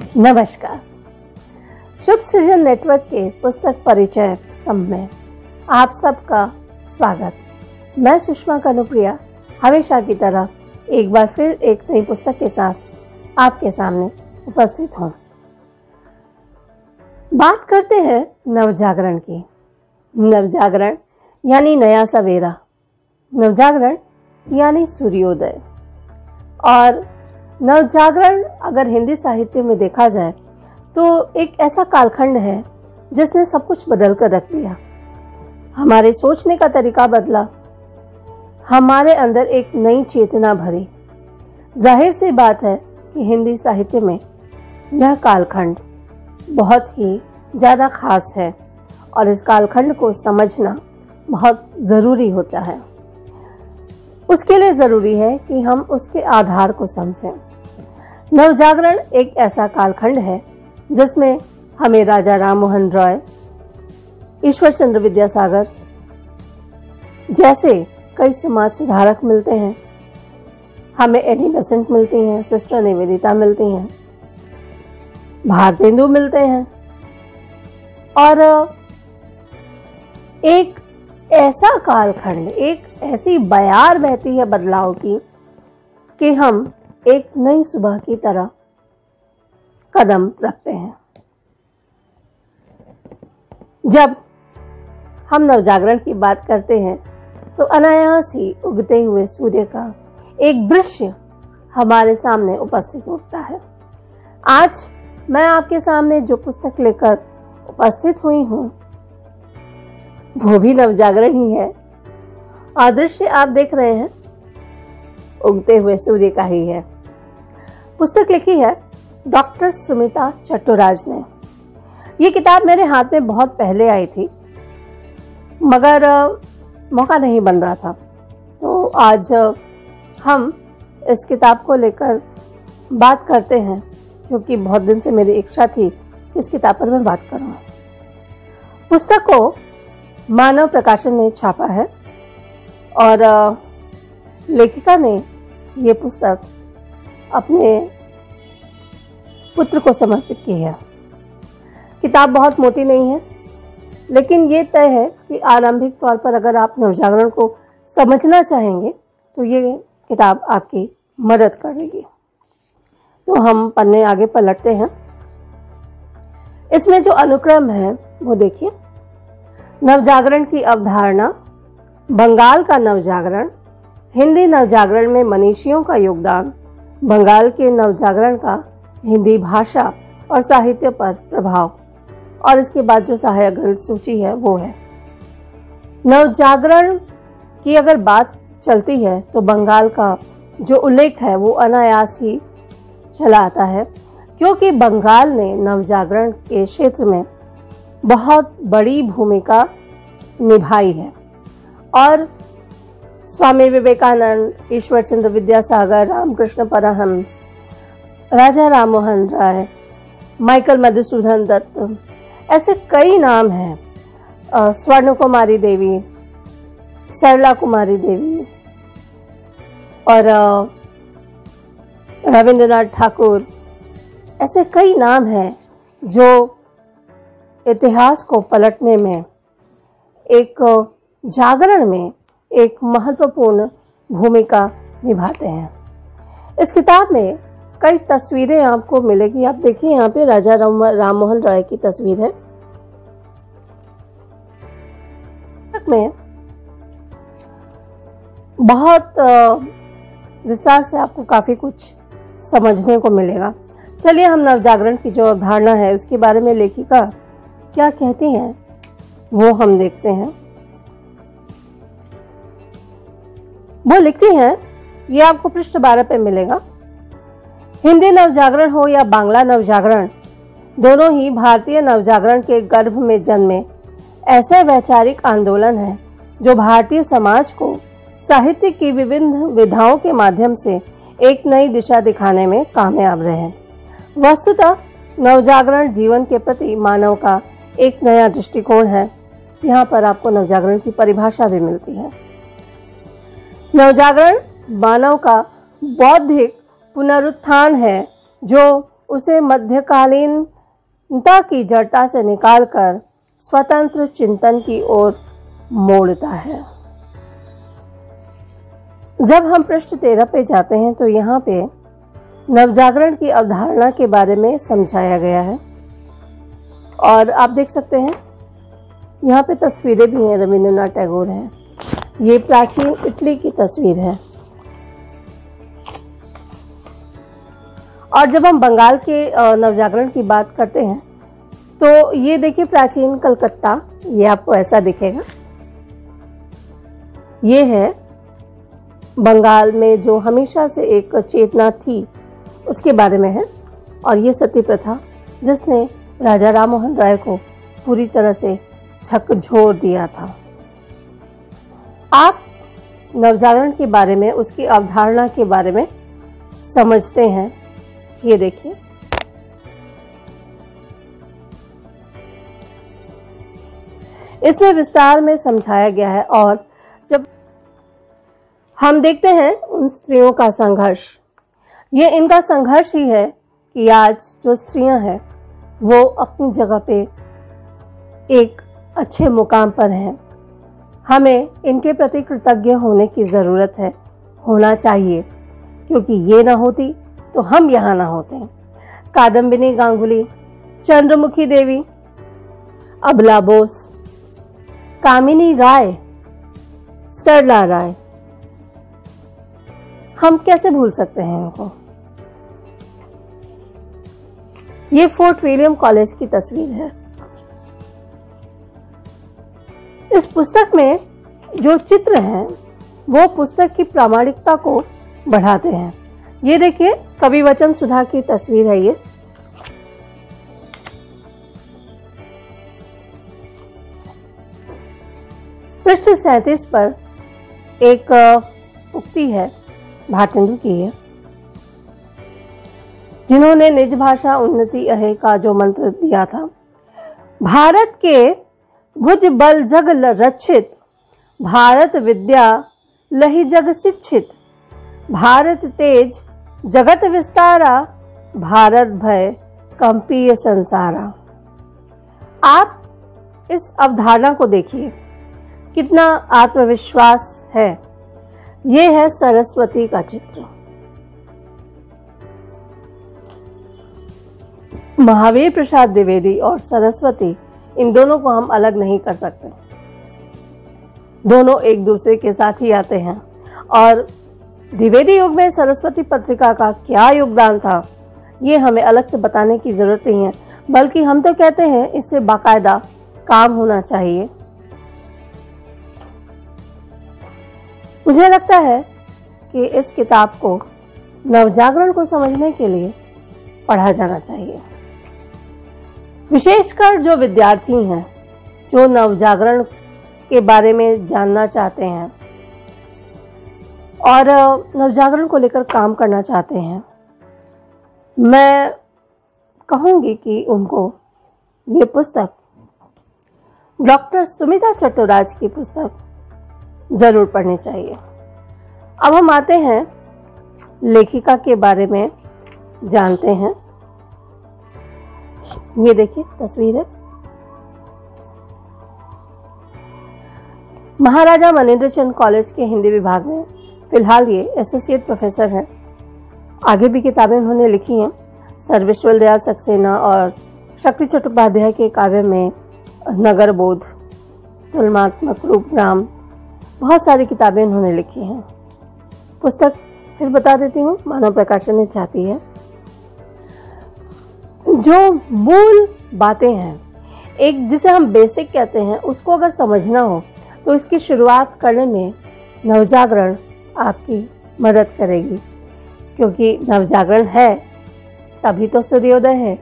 नमस्कार। शुभ सृजन नेटवर्क के पुस्तक परिचय स्तंभ में आप सबका स्वागत। मैं सुषमा कनुप्रिया हमेशा की तरह एक बार फिर एक नई पुस्तक के साथ आपके सामने उपस्थित हूँ। बात करते हैं नवजागरण की। नवजागरण यानी नया सवेरा, नवजागरण यानी सूर्योदय। और नवजागरण अगर हिंदी साहित्य में देखा जाए तो एक ऐसा कालखंड है जिसने सब कुछ बदल कर रख दिया। हमारे सोचने का तरीका बदला, हमारे अंदर एक नई चेतना भरी। जाहिर सी बात है कि हिंदी साहित्य में यह कालखंड बहुत ही ज़्यादा खास है और इस कालखंड को समझना बहुत ज़रूरी होता है। उसके लिए ज़रूरी है कि हम उसके आधार को समझें। नवजागरण एक ऐसा कालखंड है जिसमें हमें राजा राममोहन रॉय, ईश्वर चंद्र विद्यासागर जैसे कई समाज सुधारक मिलते हैं। हमें एनी बेसेंट मिलती हैं, सिस्टर निवेदिता मिलती हैं, भारतेंदु मिलते हैं और एक ऐसा कालखंड, एक ऐसी बयार बहती है बदलाव की कि हम एक नई सुबह की तरह कदम रखते हैं। जब हम नवजागरण की बात करते हैं तो अनायास ही उगते हुए सूर्य का एक दृश्य हमारे सामने उपस्थित होता है। आज मैं आपके सामने जो पुस्तक लेकर उपस्थित हुई हूँ वो भी नवजागरण ही है और दृश्य आप देख रहे हैं उगते हुए सूर्य का ही है। पुस्तक लिखी है डॉक्टर सुमिता चट्टोराज ने। ये किताब मेरे हाथ में बहुत पहले आई थी मगर मौका नहीं बन रहा था, तो आज हम इस किताब को लेकर बात करते हैं क्योंकि बहुत दिन से मेरी इच्छा थी कि इस किताब पर मैं बात करूं। पुस्तक को मानव प्रकाशन ने छापा है और लेखिका ने ये पुस्तक अपने पुत्र को समर्पित की है। किताब बहुत मोटी नहीं है, लेकिन ये तय है कि आरंभिक तौर पर अगर आप नवजागरण को समझना चाहेंगे तो ये किताब आपकी मदद करेगी। तो हम पन्ने आगे पलटते हैं। इसमें जो अनुक्रम है वो देखिए। नवजागरण की अवधारणा, बंगाल का नवजागरण, हिंदी नवजागरण में मनीषियों का योगदान, बंगाल के नवजागरण का हिंदी भाषा और साहित्य पर प्रभाव, और इसके बाद जो सहायक ग्रंथ सूची है वो है। नवजागरण की अगर बात चलती है तो बंगाल का जो उल्लेख है वो अनायास ही चला आता है क्योंकि बंगाल ने नवजागरण के क्षेत्र में बहुत बड़ी भूमिका निभाई है और स्वामी विवेकानंद, ईश्वर चंद्र विद्यासागर, रामकृष्ण परमहंस, राजा राममोहन राय, माइकल मधुसूदन दत्त, ऐसे कई नाम हैं। स्वर्ण कुमारी देवी, सरला कुमारी देवी और रविंद्रनाथ ठाकुर, ऐसे कई नाम हैं जो इतिहास को पलटने में, एक जागरण में एक महत्वपूर्ण भूमिका निभाते हैं। इस किताब में कई तस्वीरें आपको मिलेगी। आप देखिए यहाँ पे राजा राममोहन राय की तस्वीर है। में बहुत विस्तार से आपको काफी कुछ समझने को मिलेगा। चलिए हम नवजागरण की जो अवधारणा है उसके बारे में लेखिका क्या कहती हैं वो हम देखते हैं। वो लिखती हैं, ये आपको पृष्ठ 12 पे मिलेगा। हिंदी नवजागरण हो या बांग्ला नवजागरण, दोनों ही भारतीय नवजागरण के गर्भ में जन्मे ऐसे वैचारिक आंदोलन हैं जो भारतीय समाज को साहित्य की विभिन्न विधाओं के माध्यम से एक नई दिशा दिखाने में कामयाब रहे। वस्तुतः नवजागरण जीवन के प्रति मानव का एक नया दृष्टिकोण है। यहाँ पर आपको नवजागरण की परिभाषा भी मिलती है। नवजागरण मानव का बौद्धिक पुनरुत्थान है जो उसे मध्यकालीनता की जड़ता से निकालकर स्वतंत्र चिंतन की ओर मोड़ता है। जब हम पृष्ठ 13 पे जाते हैं तो यहाँ पे नवजागरण की अवधारणा के बारे में समझाया गया है और आप देख सकते हैं यहाँ पे तस्वीरें भी हैं, रविंद्रनाथ टैगोर हैं। ये प्राचीन इटली की तस्वीर है। और जब हम बंगाल के नवजागरण की बात करते हैं तो ये देखिए प्राचीन कलकत्ता, ये आपको ऐसा दिखेगा। ये है बंगाल में जो हमेशा से एक चेतना थी उसके बारे में है। और ये सती प्रथा जिसने राजा राम मोहन राय को पूरी तरह से झकझोर दिया था। आप नवजागरण के बारे में, उसकी अवधारणा के बारे में समझते हैं। ये देखिए, इसमें विस्तार में समझाया गया है। और जब हम देखते हैं उन स्त्रियों का संघर्ष, ये इनका संघर्ष ही है कि आज जो स्त्रियां हैं वो अपनी जगह पे एक अच्छे मुकाम पर हैं। हमें इनके प्रति कृतज्ञ होने की ज़रूरत है, होना चाहिए, क्योंकि ये ना होती तो हम यहाँ ना होते। कादम्बिनी गांगुली, चंद्रमुखी देवी, अबला बोस, कामिनी राय, सरला राय, हम कैसे भूल सकते हैं इनको। ये फोर्ट विलियम कॉलेज की तस्वीर है। इस पुस्तक में जो चित्र हैं वो पुस्तक की प्रामाणिकता को बढ़ाते हैं। ये देखिए, कवि वचन सुधा की तस्वीर है ये। पृष्ठ 37 पर एक उक्ति है, भारतेंदु की है, जिन्होंने निज भाषा उन्नति अहे का जो मंत्र दिया था। भारत के भुज बल जग रक्षित, भारत विद्या लहि जग शिक्षित, भारत तेज जगत विस्तारा, भारत भय कंपीय संसारा। आप इस अवधारणा को देखिए, कितना आत्मविश्वास है। ये है सरस्वती का चित्र। महावीर प्रसाद द्विवेदी और सरस्वती, इन दोनों को हम अलग नहीं कर सकते। दोनों एक दूसरे के साथ ही आते हैं। और द्विवेदी युग में सरस्वती पत्रिका का क्या योगदान था, ये हमें अलग से बताने की जरूरत नहीं है, बल्कि हम तो कहते हैं इससे बाकायदा काम होना चाहिए। मुझे लगता है कि इस किताब को नवजागरण को समझने के लिए पढ़ा जाना चाहिए। विशेषकर जो विद्यार्थी हैं, जो नवजागरण के बारे में जानना चाहते हैं और नवजागरण को लेकर काम करना चाहते हैं, मैं कहूँगी कि उनको ये पुस्तक, डॉक्टर सुमिता चट्टोराज की पुस्तक जरूर पढ़नी चाहिए। अब हम आते हैं लेखिका के बारे में जानते हैं। ये देखिए तस्वीर है। महाराजा मनेंद्र चंद कॉलेज के हिंदी विभाग में फिलहाल ये एसोसिएट प्रोफेसर हैं। आगे भी किताबें उन्होंने लिखी हैं। सर विश्वविद्यालय सक्सेना और शक्ति चट्टोपाध्याय के काव्य में नगर बोध, तुलनात्मक रूपग्राम, बहुत सारी किताबें उन्होंने लिखी हैं। पुस्तक फिर बता देती हूँ, मानव प्रकाशन ने छापी है। जो मूल बातें हैं, एक जिसे हम बेसिक कहते हैं, उसको अगर समझना हो तो इसकी शुरुआत करने में नवजागरण आपकी मदद करेगी, क्योंकि नवजागरण है तभी तो सूर्योदय है।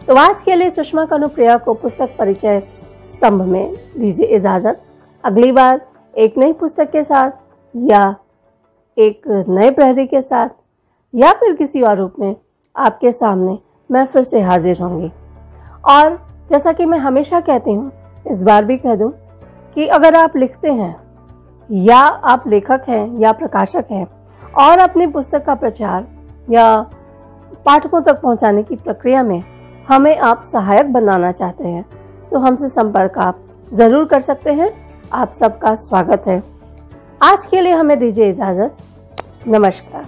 तो आज के लिए सुषमा कनुप्रिया को पुस्तक परिचय स्तंभ में दीजिए इजाजत। अगली बार एक नई पुस्तक के साथ या एक नए प्रहरी के साथ या फिर किसी और रूप में आपके सामने मैं फिर से हाजिर होंगी। और जैसा कि मैं हमेशा कहती हूँ, इस बार भी कह दूँ कि अगर आप लिखते हैं या आप लेखक हैं या प्रकाशक हैं और अपनी पुस्तक का प्रचार या पाठकों तक पहुंचाने की प्रक्रिया में हमें आप सहायक बनाना चाहते हैं तो हमसे संपर्क आप जरूर कर सकते हैं। आप सबका स्वागत है। आज के लिए हमें दीजिए इजाजत। नमस्कार।